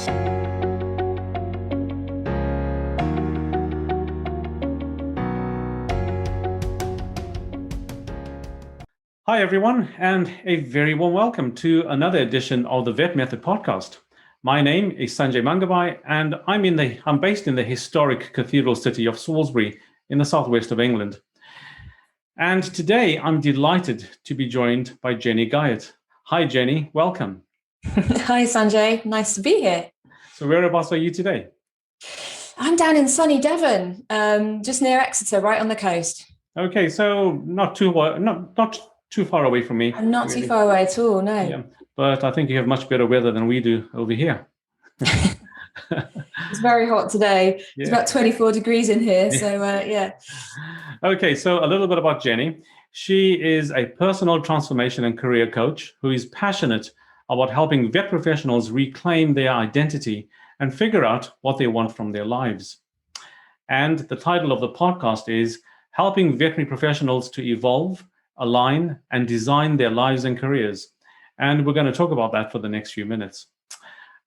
Hi, everyone, and a very warm welcome to another edition of the Vet Method podcast. My name is Sanjay Mangabai, and I'm based in the historic cathedral city of Salisbury in the southwest of England. And today I'm delighted to be joined by Jenny Guyat. Hi, Jenny, welcome. Hi, Sanjay. Nice to be here. So whereabouts are you today? I'm down in sunny Devon, just near Exeter, right on the coast. Okay, so not too far away from me. I'm not too far away at all, no. Yeah, but I think you have much better weather than we do over here. It's very hot today. It's about 24 degrees in here, so yeah. Okay, so a little bit about Jenny. She is a personal transformation and career coach who is passionate about helping vet professionals reclaim their identity and figure out what they want from their lives. And the title of the podcast is Helping Veterinary Professionals to Evolve, Align, and Design Their Lives and Careers. And we're going to talk about that for the next few minutes.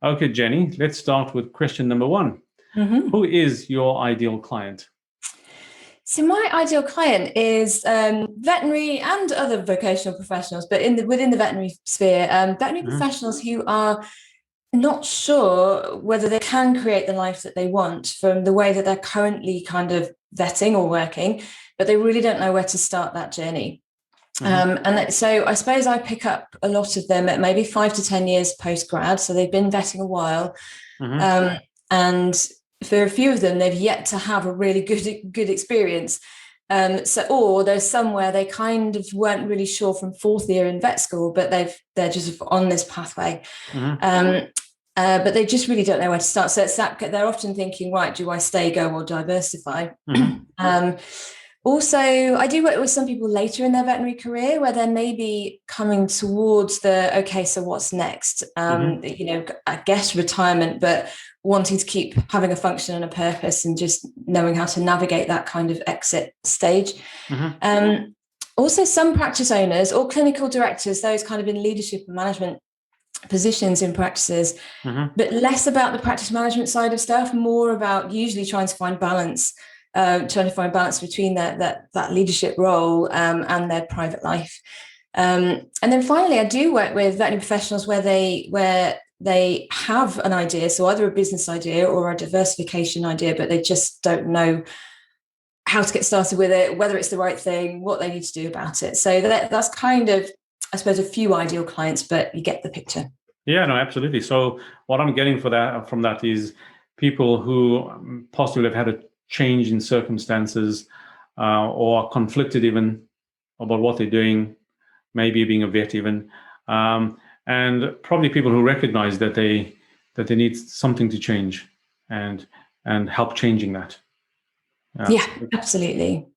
Okay, Jenny, let's start with question number one. Mm-hmm. Who is your ideal client? So my ideal client is veterinary and other vocational professionals, but within the veterinary sphere, veterinary professionals who are not sure whether they can create the life that they want from the way that they're currently kind of vetting or working, but they really don't know where to start that journey. And so I suppose I pick up a lot of them at maybe 5 to 10 years post-grad. So they've been vetting a while. And for a few of them, they've yet to have a really good experience. Or there's somewhere they kind of weren't really sure from fourth year in vet school, but they're just on this pathway. But they just really don't know where to start. So it's that they're often thinking, right, do I stay, go, or diversify? Also, I do work with some people later in their veterinary career where they're maybe coming towards okay, so what's next? I guess retirement, but wanting to keep having a function and a purpose and just knowing how to navigate that kind of exit stage. Also, some practice owners or clinical directors, those kind of in leadership and management positions in practices, but less about the practice management side of stuff, more about usually trying to find balance between that leadership role and their private life. And then finally, I do work with veterinary professionals where they have an idea, so either a business idea or a diversification idea, but they just don't know how to get started with it, whether it's the right thing, what they need to do about it. So that's kind of, I suppose, a few ideal clients, but you get the picture. Yeah, no, absolutely. So what I'm getting from that is people who possibly have had a change in circumstances or are conflicted even about what they're doing, maybe being a vet even, and probably people who recognize that they need something to change and help changing that. Yeah, absolutely.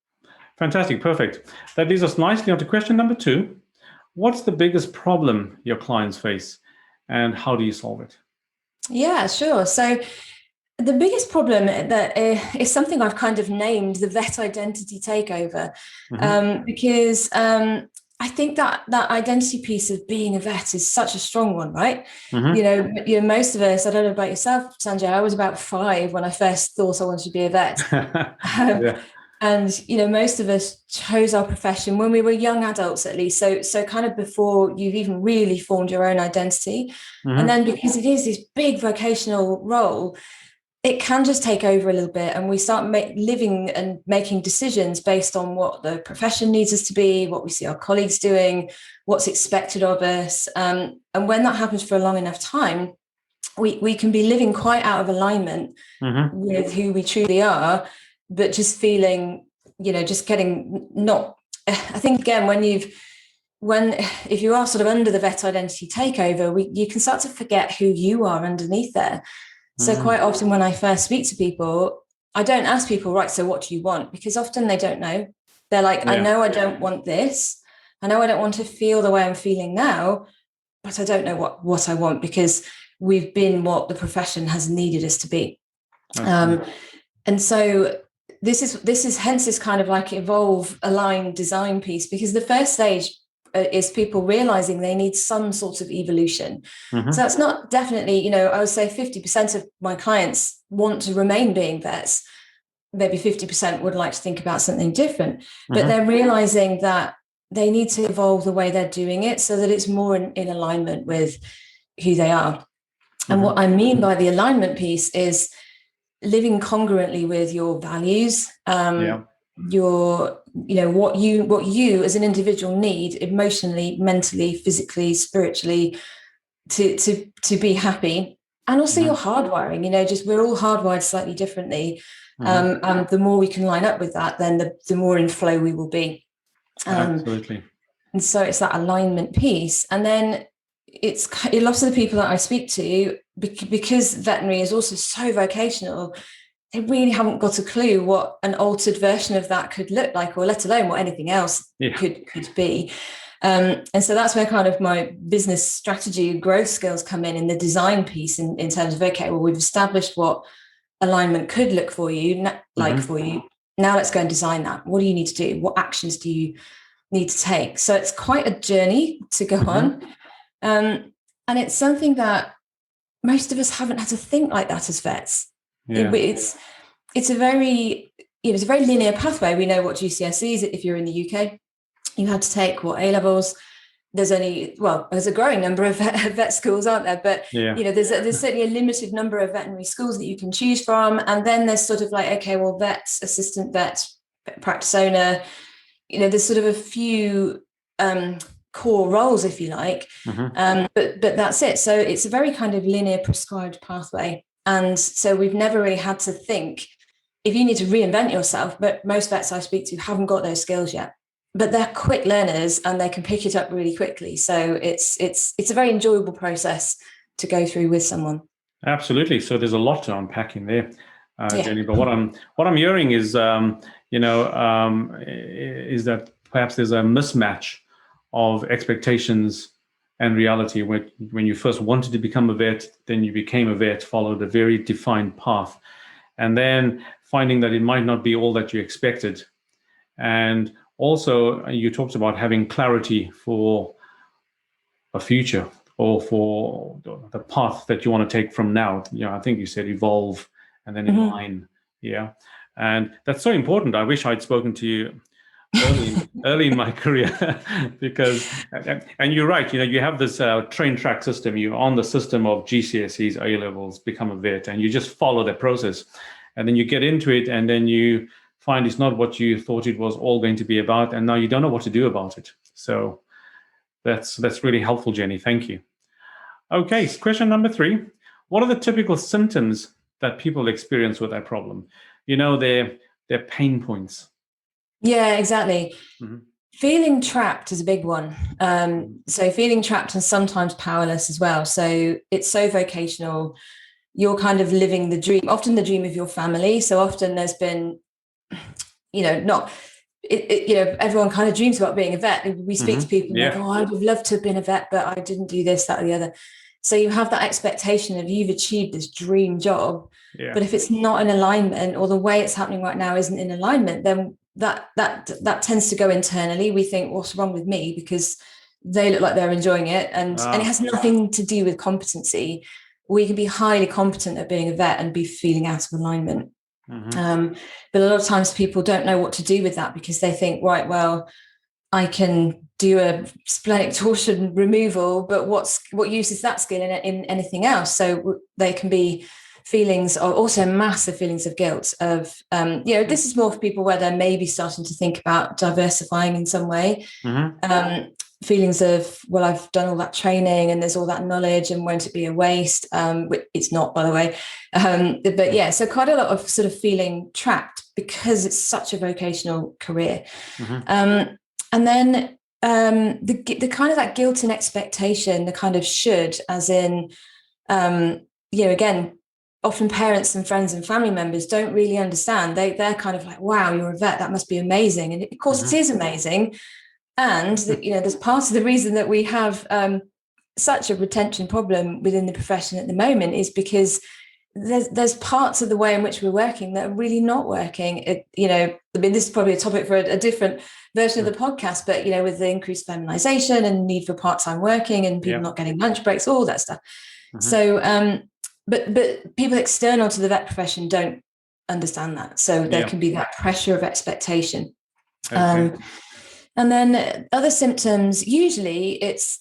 Fantastic, perfect. That leads us nicely on to question number 2. What's the biggest problem your clients face and how do you solve it? Yeah, sure. So the biggest problem that is something I've kind of named the vet identity takeover, because I think that identity piece of being a vet is such a strong one, right? Most of us, I don't know about yourself, Sanjay, I was about 5 when I first thought I wanted to be a vet. And, most of us chose our profession when we were young adults, at least. So kind of before you've even really formed your own identity. And then because it is this big vocational role, it can just take over a little bit. And we start living and making decisions based on what the profession needs us to be, what we see our colleagues doing, what's expected of us. And when that happens for a long enough time, we can be living quite out of alignment with who we truly are, but just feeling, just getting not, I think again, if you are sort of under the vet identity takeover, you can start to forget who you are underneath there. So quite often when I first speak to people, I don't ask people, right, so what do you want? Because often they don't know. They're like, I know I don't want this. I know I don't want to feel the way I'm feeling now, but I don't know what I want because we've been what the profession has needed us to be. And so this is hence this kind of like evolve, align, design piece, because the first stage is people realizing they need some sort of evolution. Mm-hmm. So that's not definitely, I would say 50% of my clients want to remain being vets. Maybe 50% would like to think about something different, but they're realizing that they need to evolve the way they're doing it so that it's more in alignment with who they are. And what I mean by the alignment piece is living congruently with your values, your, what you as an individual need emotionally, mentally, physically, spiritually to be happy. And also your hardwiring, just we're all hardwired slightly differently. And the more we can line up with that, then the more in flow we will be. Absolutely. And so it's that alignment piece. And then it's lots of the people that I speak to, because veterinary is also so vocational, they really haven't got a clue what an altered version of that could look like, or let alone what anything else could be. And so that's where kind of my business strategy growth skills come in the design piece in terms of, okay, well, we've established what alignment could look for you, for you. Now let's go and design that. What do you need to do? What actions do you need to take? So it's quite a journey to go on. And it's something that most of us haven't had to think like that as vets. It's a very linear pathway. We know what GCSEs, if you're in the UK, you have to take what A-levels. There's a growing number of vet schools, aren't there? But there's certainly a limited number of veterinary schools that you can choose from. And then there's sort of like, okay, well, vet, assistant vet, practice owner, there's sort of a few core roles, if you like, but that's it. So it's a very kind of linear prescribed pathway. And so we've never really had to think if you need to reinvent yourself, but most vets I speak to haven't got those skills yet. But they're quick learners and they can pick it up really quickly. So it's a very enjoyable process to go through with someone. Absolutely. So there's a lot to unpack in there, Jenny. But what I'm hearing is, is that perhaps there's a mismatch of expectations and reality. When you first wanted to become a vet, then you became a vet, followed a very defined path, and then finding that it might not be all that you expected. And also, you talked about having clarity for a future or for the path that you want to take from now. I think you said evolve and then in line. Yeah. And that's so important. I wish I'd spoken to you early in my career because, and you're right, you have this train track system. You're on the system of GCSEs, A-levels, become a vet, and you just follow the process. And then you get into it and then you find it's not what you thought it was all going to be about, and now you don't know what to do about it. So that's really helpful, Jenny. Thank you. Okay, so question number 3. What are the typical symptoms that people experience with that problem? Their pain points. Yeah, exactly. Feeling trapped is a big one. So feeling trapped and sometimes powerless as well. So it's so vocational. You're kind of living the dream, often the dream of your family. So often there's been everyone kind of dreams about being a vet. We speak to people like, oh, I'd have loved to have been a vet, but I didn't do this, that, or the other. So you have that expectation of you've achieved this dream job, but if it's not in alignment, or the way it's happening right now isn't in alignment, then that tends to go internally. We think, what's wrong with me? Because they look like they're enjoying it, and it has nothing to do with competency. We can be highly competent at being a vet and be feeling out of alignment. But a lot of times people don't know what to do with that, because they think, right, well, I can do a splenic torsion removal, but what use is that skill in anything else? So they can be feelings, or also massive feelings of guilt of, this is more for people where they're maybe starting to think about diversifying in some way. Feelings of, well, I've done all that training and there's all that knowledge, and won't it be a waste? It's not, by the way. But yeah, so quite a lot of sort of feeling trapped because it's such a vocational career. And then the kind of that guilt and expectation, the kind of should, as in, again, often parents and friends and family members don't really understand. They're kind of like, wow, you're a vet, that must be amazing. And of course it is amazing. And there's part of the reason that we have such a retention problem within the profession at the moment is because there's parts of the way in which we're working that are really not working. This is probably a topic for a different version of the podcast, but with the increased feminization and need for part-time working and people not getting lunch breaks, all that stuff. So but people external to the vet profession don't understand that, so there can be that pressure of expectation. And then other symptoms, usually it's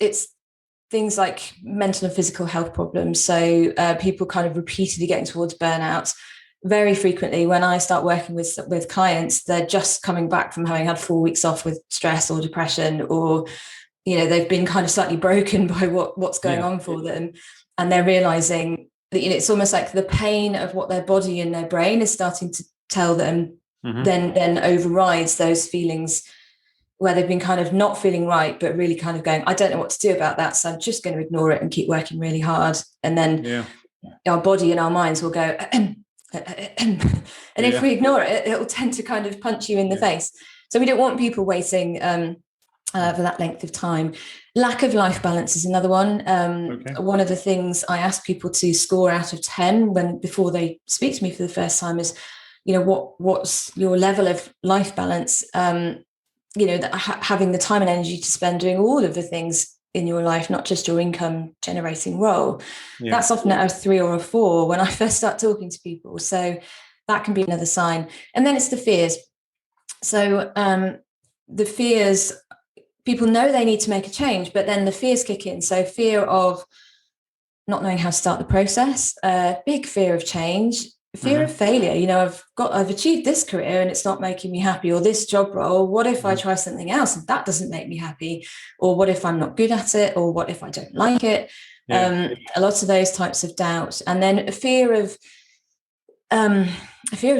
things like mental and physical health problems. So people kind of repeatedly getting towards burnout. Very frequently when I start working with clients, they're just coming back from having had 4 weeks off with stress or depression, or they've been kind of slightly broken by what's going on for them, and they're realizing that it's almost like the pain of what their body and their brain is starting to tell them then overrides those feelings where they've been kind of not feeling right, but really kind of going, I don't know what to do about that, so I'm just going to ignore it and keep working really hard. And then our body and our minds will go and if we ignore it, it'll tend to kind of punch you in the face. So we don't want people waiting for that length of time. Lack of life balance is another one. One of the things I ask people to score out of 10 before they speak to me for the first time is, what's your level of life balance? Having the time and energy to spend doing all of the things in your life, not just your income generating role. That's often at a 3 or a 4 when I first start talking to people. So that can be another sign. And then it's the fears. So the fears, people know they need to make a change, but then the fears kick in. So fear of not knowing how to start the process, big fear of change, fear of failure. I've achieved this career and it's not making me happy, or this job role. What if I try something else and that doesn't make me happy? Or what if I'm not good at it? Or what if I don't like it? A lot of those types of doubt. And then a fear of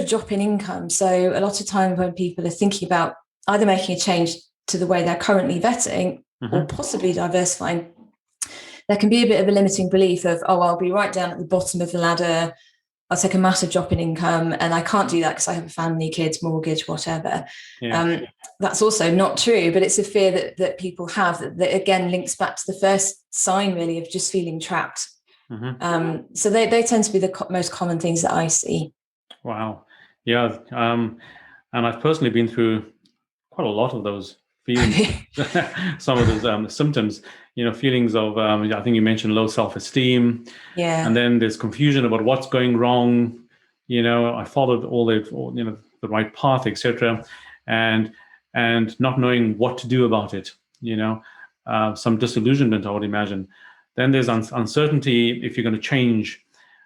drop in income. So a lot of time when people are thinking about either making a change to the way they're currently vetting or possibly diversifying, there can be a bit of a limiting belief of, I'll be right down at the bottom of the ladder, I'll take a massive drop in income, and I can't do that because I have a family, kids, mortgage, whatever. That's also not true, but it's a fear that people have that again links back to the first sign really of just feeling trapped. So they tend to be the most common things that I see. Wow. Yeah. And I've personally been through quite a lot of those feelings, some of those symptoms, feelings of, I think you mentioned low self-esteem. And then there's confusion about what's going wrong. I followed all the right path, etc. And not knowing what to do about it, some disillusionment, I would imagine. Then there's uncertainty if you're going to change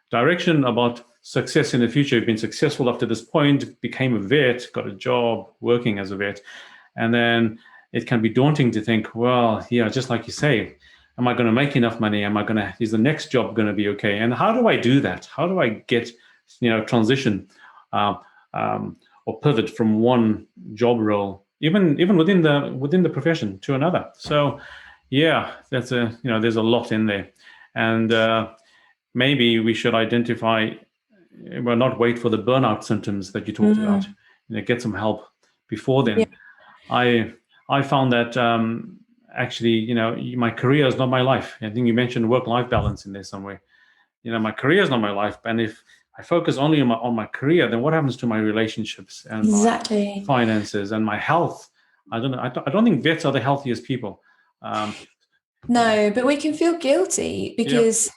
direction, about success in the future. You've been successful up to this point, became a vet, got a job working as a vet. And then it can be daunting to think, well, just like you say, am I going to make enough money? Is the next job going to be okay? And how do I do that? How do I get, transition or pivot from one job role, even within the profession, to another? So, that's there's a lot in there. And maybe we should identify, not wait for the burnout symptoms that you talked about, get some help before then. I found that actually, my career is not my life. I think you mentioned work-life balance in there somewhere. My career is not my life, and if I focus only on my career, then what happens to my relationships and my finances and my health? I don't think vets are the healthiest people. No, but we can feel guilty because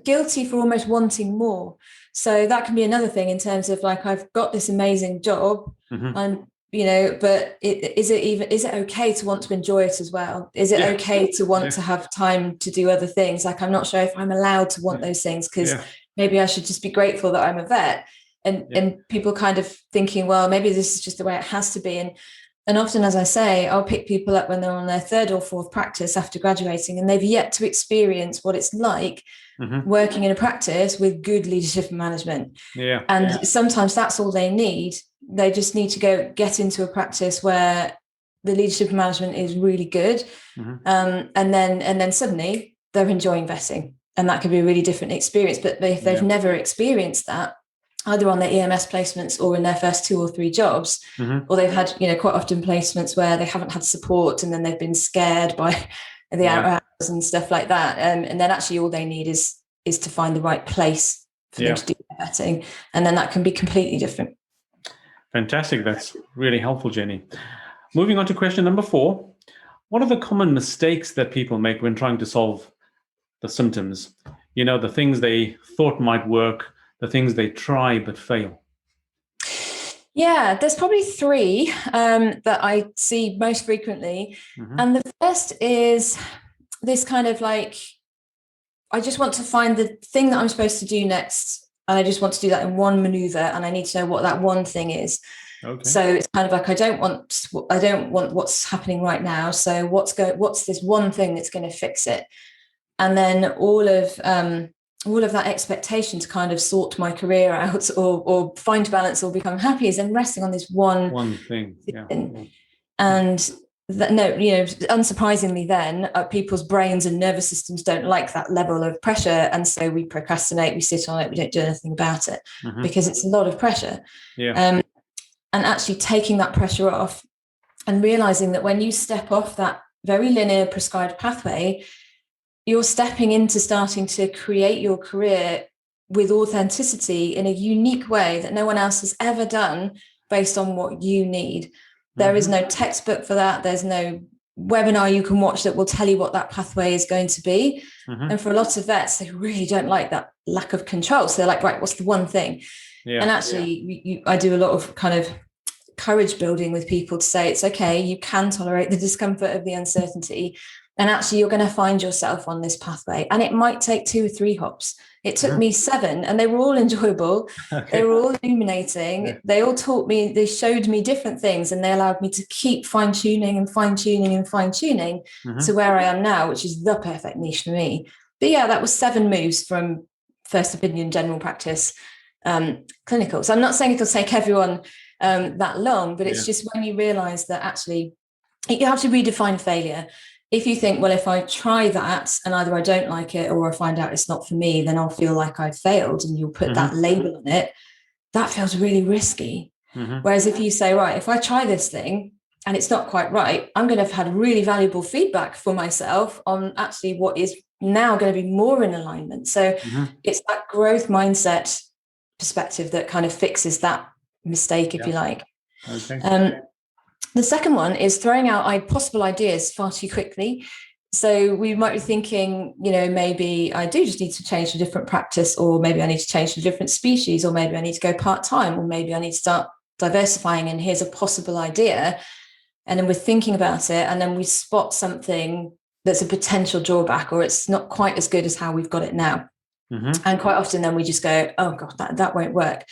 guilty for almost wanting more. So that can be another thing in terms of like, I've got this amazing job, and but is it okay to want to enjoy it as well? Is it okay to want to have time to do other things? Like, I'm not sure if I'm allowed to want those things, because maybe I should just be grateful that I'm a vet. And people kind of thinking, well, maybe this is just the way it has to be. And often, as I say, I'll pick people up when they're on their 3rd or 4th practice after graduating, and they've yet to experience what it's like working in a practice with good leadership and management. And sometimes that's all they need. They just need to go get into a practice where the leadership and management is really good. And then suddenly they're enjoying vetting. And that could be a really different experience. But if they've never experienced that, either on their EMS placements or in their first 2 or 3 jobs, or they've had, quite often placements where they haven't had support, and then they've been scared by the out hours and stuff like that. And then actually all they need is to find the right place for them to do their vetting. And then that can be completely different. Fantastic. That's really helpful, Jenny. Moving on to question number 4. What are the common mistakes that people make when trying to solve the symptoms? The things they thought might work, the things they try but fail. Yeah, there's probably 3 that I see most frequently. And the first is this kind of like, I just want to find the thing that I'm supposed to do next. And I just want to do that in one maneuver. And I need to know what that one thing is. Okay. So it's kind of like, I don't want what's happening right now. So what's this one thing that's going to fix it? And then all of that expectation to kind of sort my career out or find balance or become happy is then resting on this one thing. Yeah. And that, unsurprisingly then people's brains and nervous systems don't like that level of pressure. And so we procrastinate, we sit on it, we don't do anything about it because it's a lot of pressure. Yeah. And actually taking that pressure off and realizing that when you step off that very linear prescribed pathway, you're stepping into starting to create your career with authenticity in a unique way that no one else has ever done based on what you need. There is no textbook for that. There's no webinar you can watch that will tell you what that pathway is going to be. And for a lot of vets, they really don't like that lack of control. So they're like, right, what's the one thing? Yeah. And actually, I do a lot of kind of courage building with people to say, it's okay, you can tolerate the discomfort of the uncertainty. And actually, you're going to find yourself on this pathway. And it might take 2 or 3 hops. It took me 7, and they were all enjoyable. Okay. They were all illuminating. Yeah. They all taught me, they showed me different things, and they allowed me to keep fine-tuning and fine-tuning and fine-tuning to where I am now, which is the perfect niche for me. But yeah, that was 7 moves from first opinion, general practice, clinical. So I'm not saying it'll take everyone that long, but it's just when you realize that actually you have to redefine failure. If you think, well, if I try that and either I don't like it or I find out it's not for me, then I'll feel like I've failed, and you'll put that label on it, that feels really risky. Whereas if you say, right, if I try this thing and it's not quite right, I'm going to have had really valuable feedback for myself on actually what is now going to be more in alignment. So it's that growth mindset perspective that kind of fixes that mistake, if you like. Okay. The second one is throwing out possible ideas far too quickly. So we might be thinking, maybe I do just need to change to a different practice, or maybe I need to change to a different species, or maybe I need to go part-time, or maybe I need to start diversifying, and here's a possible idea. And then we're thinking about it, and then we spot something that's a potential drawback, or it's not quite as good as how we've got it now. And quite often then we just go, oh God, that won't work,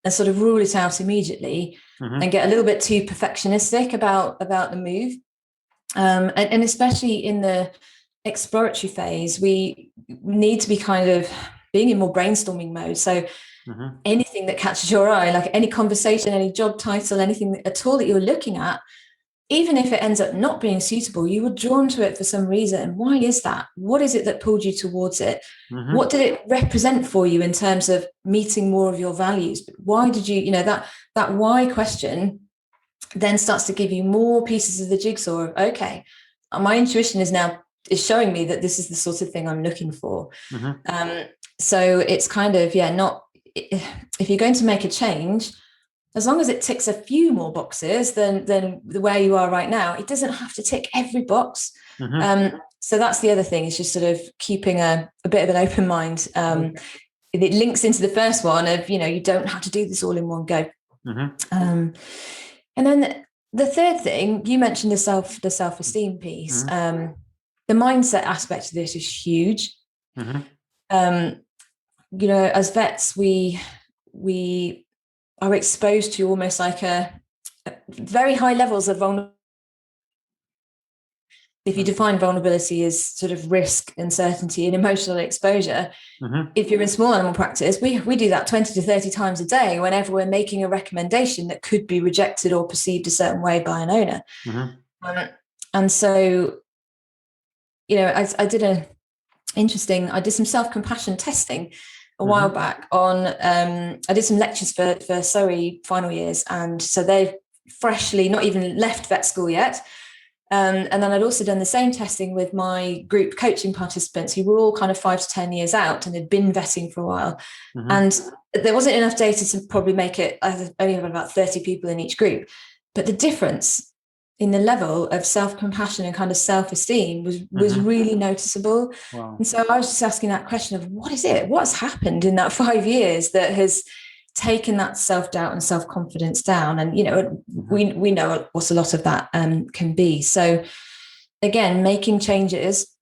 and sort of rule it out immediately and get a little bit too perfectionistic about the move. And especially in the exploratory phase, we need to be kind of being in more brainstorming mode. So anything that catches your eye, like any conversation, any job title, anything at all that you're looking at, even if it ends up not being suitable, you were drawn to it for some reason. Why is that? What is it that pulled you towards it? What did it represent for you in terms of meeting more of your values? Why did you, that why question then starts to give you more pieces of the jigsaw of, okay, my intuition is showing me that this is the sort of thing I'm looking for. So it's kind of, if you're going to make a change, as long as it ticks a few more boxes than the where you are right now, it doesn't have to tick every box. So that's the other thing, is just sort of keeping a bit of an open mind. It links into the first one of, you don't have to do this all in one go. And then the third thing, you mentioned the self-esteem piece. The mindset aspect of this is huge. As vets, we are exposed to almost like a very high levels of vulnerability. If you define vulnerability as sort of risk, uncertainty, and emotional exposure, if you're in small animal practice, we do that 20 to 30 times a day whenever we're making a recommendation that could be rejected or perceived a certain way by an owner. And so, I did some self-compassion testing a while back on, I did some lectures for Surrey final years. And so they've freshly not even left vet school yet. And then I'd also done the same testing with my group coaching participants who were all kind of 5 to 10 years out and had been vetting for a while. And there wasn't enough data to probably make it, I only had about 30 people in each group. But the difference in the level of self-compassion and kind of self-esteem was really noticeable. Wow. And so I was just asking that question of what is it? What's happened in that 5 years that has taken that self-doubt and self-confidence down? And, we know what a lot of that can be. So again, making changes,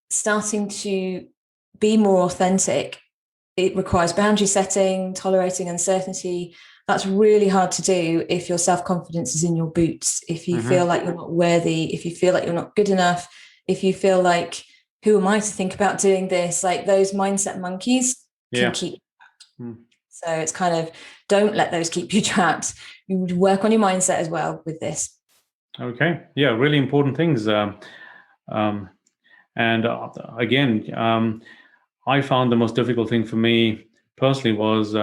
starting to be more authentic, it requires boundary setting, tolerating uncertainty. That's really hard to do if your self-confidence is in your boots, if you feel like you're not worthy, if you feel like you're not good enough, if you feel like, who am I to think about doing this? Like those mindset monkeys can keep. So it's kind of, don't let those keep you trapped. You would work on your mindset as well with this. Okay. Yeah, really important things. Again, I found the most difficult thing for me personally was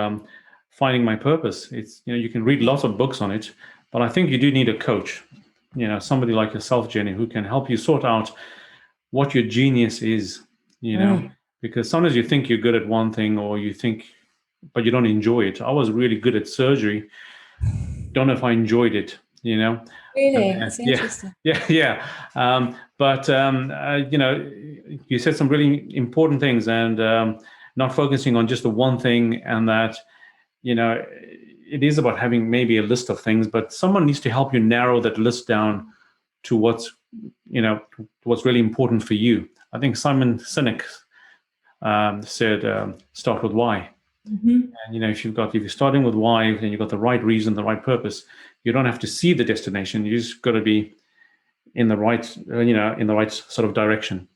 finding my purpose. It's, you can read lots of books on it, but I think you do need a coach, somebody like yourself, Jenny, who can help you sort out what your genius is, because sometimes you think you're good at one thing but you don't enjoy it. I was really good at surgery. Don't know if I enjoyed it, Really? That's interesting. Yeah. But you said some really important things, and not focusing on just the one thing, and that, it is about having maybe a list of things, but someone needs to help you narrow that list down to what's really important for you. I think Simon Sinek said, start with why. And, if you're starting with why, and you've got the right reason, the right purpose, you don't have to see the destination. You just got to be in the right, in the right sort of direction,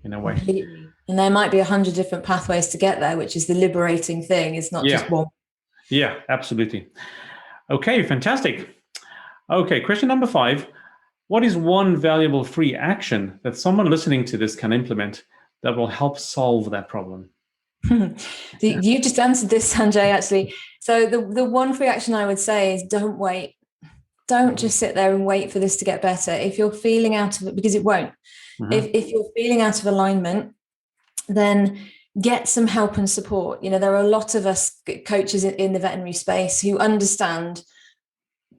in a way. Completely. And there might be 100 different pathways to get there, which is the liberating thing. It's not just one. Yeah, absolutely. Okay, fantastic. Okay, question number 5. What is one valuable free action that someone listening to this can implement that will help solve that problem? You just answered this, Sanjay, actually. So the one free action I would say is don't wait. Don't just sit there and wait for this to get better. If you're feeling out of it, because it won't. If you're feeling out of alignment, then get some help and support. There are a lot of us coaches in the veterinary space who understand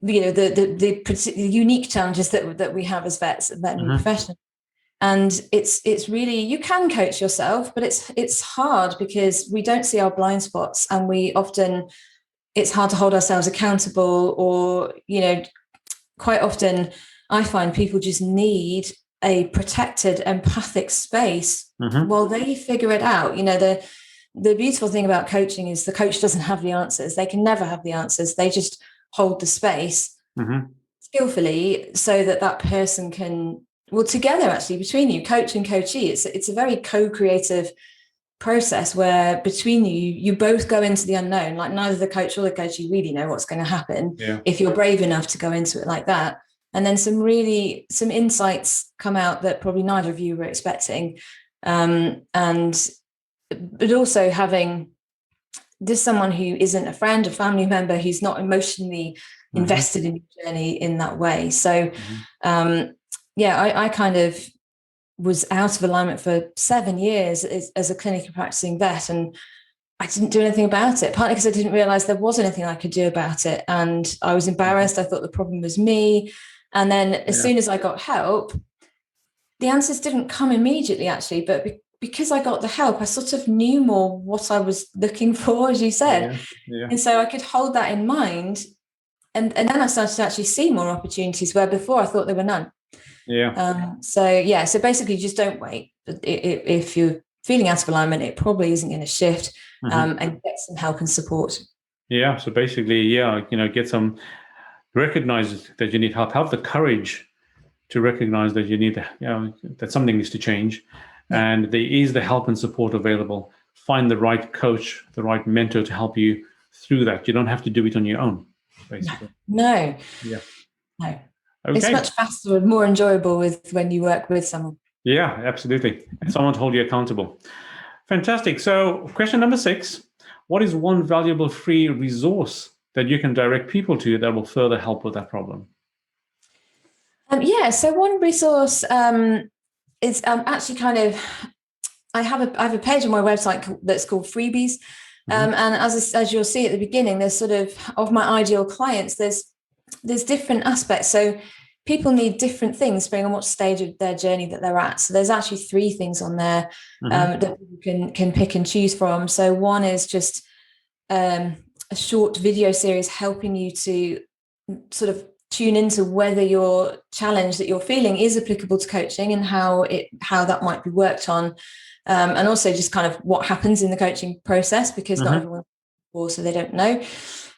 the unique challenges that we have as vets and veterinary professionals. And it's really, you can coach yourself, but it's hard because we don't see our blind spots, and it's hard to hold ourselves accountable, or, quite often I find people just need a protected, empathic space while they figure it out. The beautiful thing about coaching is the coach doesn't have the answers. They can never have the answers. They just hold the space skillfully so that person can, together, actually, between you, coach and coachee, it's a very co-creative process where between you both go into the unknown. Like neither the coach or the coachee really know what's going to happen if you're brave enough to go into it like that. And then some insights come out that probably neither of you were expecting. But also having just someone who isn't a friend, a family member, who's not emotionally invested in your journey in that way. So I kind of was out of alignment for 7 years as a clinical practicing vet, and I didn't do anything about it, partly because I didn't realize there was anything I could do about it. And I was embarrassed. I thought the problem was me. And then as soon as I got help, the answers didn't come immediately, actually, but because I got the help, I sort of knew more what I was looking for, as you said. And so I could hold that in mind. And then I started to actually see more opportunities where before I thought there were none. So basically just don't wait. If you're feeling out of alignment, it probably isn't going to shift, and get some help and support. So basically, recognize that you need help. Have the courage to recognize that you need that something needs to change, and there is the help and support available. Find the right coach, the right mentor to help you through that. You don't have to do it on your own, basically. No. Okay. It's much faster and more enjoyable when you work with someone. Yeah, absolutely. Someone to hold you accountable. Fantastic. So question number 6, what is one valuable free resource that you can direct people to that will further help with that problem? So one resource is actually kind of, I have a page on my website that's called Freebies. And as you'll see at the beginning, there's sort of my ideal clients, there's there's different aspects. So people need different things depending on what stage of their journey that they're at. So there's actually 3 things on there that people can pick and choose from. So one is just a short video series helping you to sort of tune into whether your challenge that you're feeling is applicable to coaching and how that might be worked on. And also just kind of what happens in the coaching process, because not everyone, so they don't know.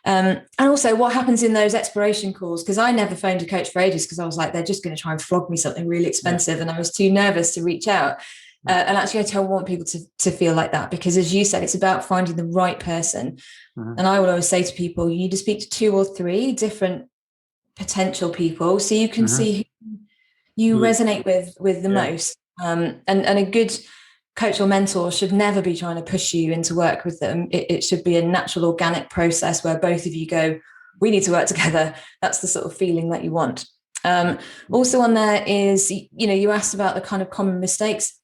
And also what happens in those exploration calls, because I never phoned a coach for ages because I was like, they're just going to try and flog me something really expensive. And I was too nervous to reach out. And actually, I want people to feel like that, because as you said, it's about finding the right person. And I will always say to people, you need to speak to 2 or 3 different potential people so you can see who you resonate with the most. And a good coach or mentor should never be trying to push you into work with them. It should be a natural, organic process where both of you go, we need to work together. That's the sort of feeling that you want. Also on there is, you asked about the kind of common mistakes.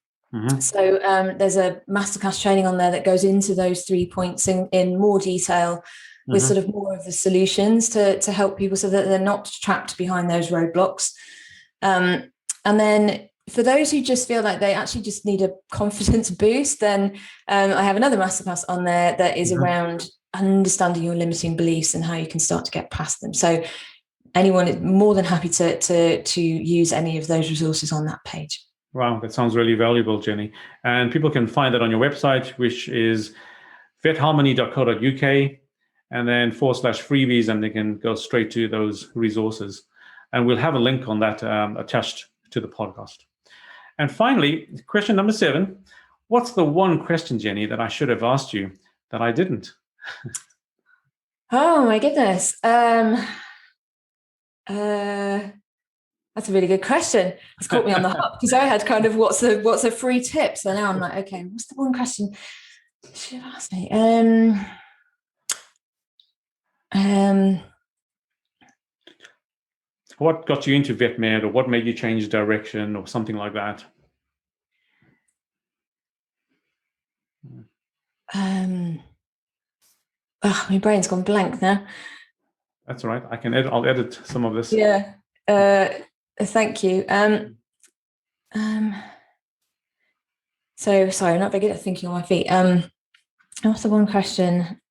So there's a masterclass training on there that goes into those 3 points in more detail, with sort of more of the solutions to help people so that they're not trapped behind those roadblocks. And then for those who just feel like they actually just need a confidence boost, then I have another masterclass on there that is around understanding your limiting beliefs and how you can start to get past them. So anyone is more than happy to use any of those resources on that page. Wow, that sounds really valuable, Jenny. And people can find that on your website, which is vetharmony.co.uk, and then /freebies, and they can go straight to those resources. And we'll have a link on that attached to the podcast. And finally, question number 7. What's the one question, Jenny, that I should have asked you that I didn't? Oh my goodness. That's a really good question. It's caught me on the hop, because I had kind of what's a free tip. So now I'm like, okay, what's the one question you should have asked me? What got you into VetMed, or what made you change direction, or something like that? My brain's gone blank now. That's all right. I'll edit some of this. Yeah. Thank you. So sorry, I'm not very good at thinking on my feet. What's the one question?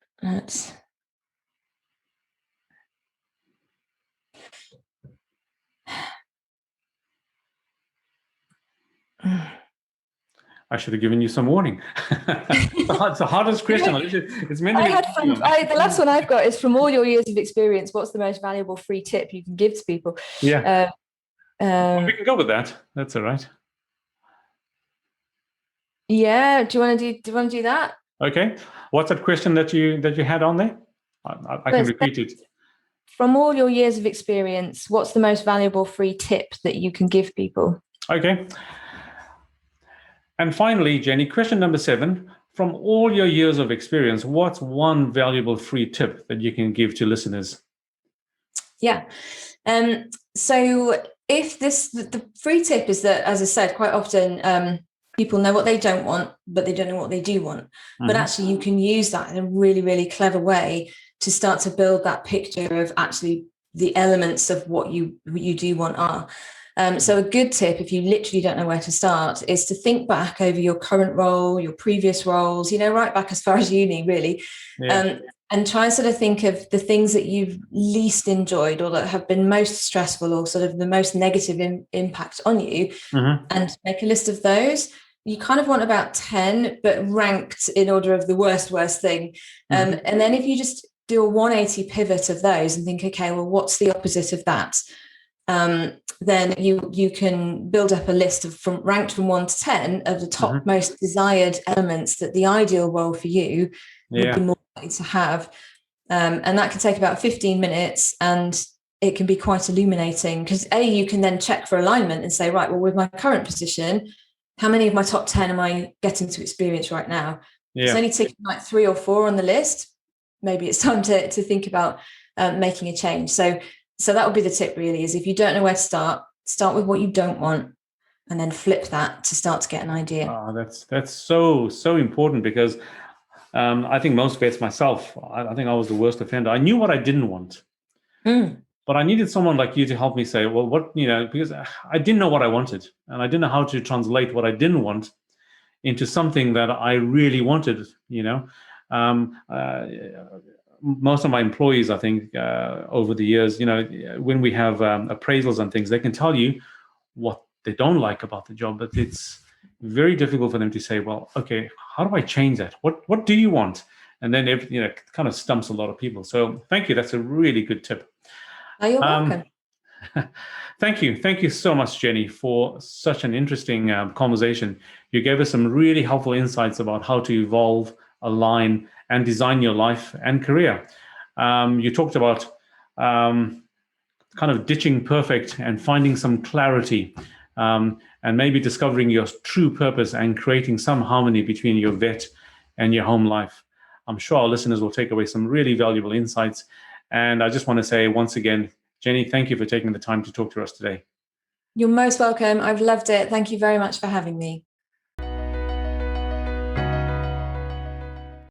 I should have given you some warning. It's the hardest question. It's meant to be. The last one I've got is, from all your years of experience, what's the most valuable free tip you can give to people? Yeah. Well, we can go with that. That's all right. Yeah. Do you want to do that? Okay. What's that question that you had on there? I can repeat it. From all your years of experience, what's the most valuable free tip that you can give people? Okay. And finally, Jenny, question number 7. From all your years of experience, what's one valuable free tip that you can give to listeners? Yeah. So if the free tip is that, as I said, quite often people know what they don't want, but they don't know what they do want. But actually you can use that in a really, really clever way to start to build that picture of actually the elements of what you do want are. So a good tip, if you literally don't know where to start, is to think back over your current role, your previous roles, right back as far as uni, really. Yeah. And try and sort of think of the things that you've least enjoyed, or that have been most stressful, or sort of the most negative impact on you, and make a list of those. You kind of want about 10, but ranked in order of the worst thing. And then if you just do a 180 pivot of those and think, okay, well, what's the opposite of that? Then you can build up a list of ranked from 1 to 10 of the top most desired elements that the ideal role for you would be more likely to have. And that can take about 15 minutes, and it can be quite illuminating, because you can then check for alignment and say, right, well, with my current position, how many of my top 10 am I getting to experience right now? It's only taking like 3 or 4 on the list. Maybe it's time to think about making a change. So that would be the tip, really, is if you don't know where to start with what you don't want, and then flip that to start to get an idea. Oh, that's so important, because I think most vets, myself, I think I was the worst offender. I knew what I didn't want, But I needed someone like you to help me say, well, what, because I didn't know what I wanted, and I didn't know how to translate what I didn't want into something that I really wanted. Most of my employees, I think, over the years, when we have appraisals and things, they can tell you what they don't like about the job, but it's very difficult for them to say, well, okay, how do I change that? What do you want? And then it kind of stumps a lot of people. So thank you. That's a really good tip. Oh, you're welcome. Thank you so much, Jenny, for such an interesting conversation. You gave us some really helpful insights about how to evolve, align, and design your life and career. You talked about kind of ditching perfect and finding some clarity, and maybe discovering your true purpose and creating some harmony between your vet and your home life. I'm sure our listeners will take away some really valuable insights. And I just want to say once again, Jenny, thank you for taking the time to talk to us today. You're most welcome. I've loved it. Thank you very much for having me.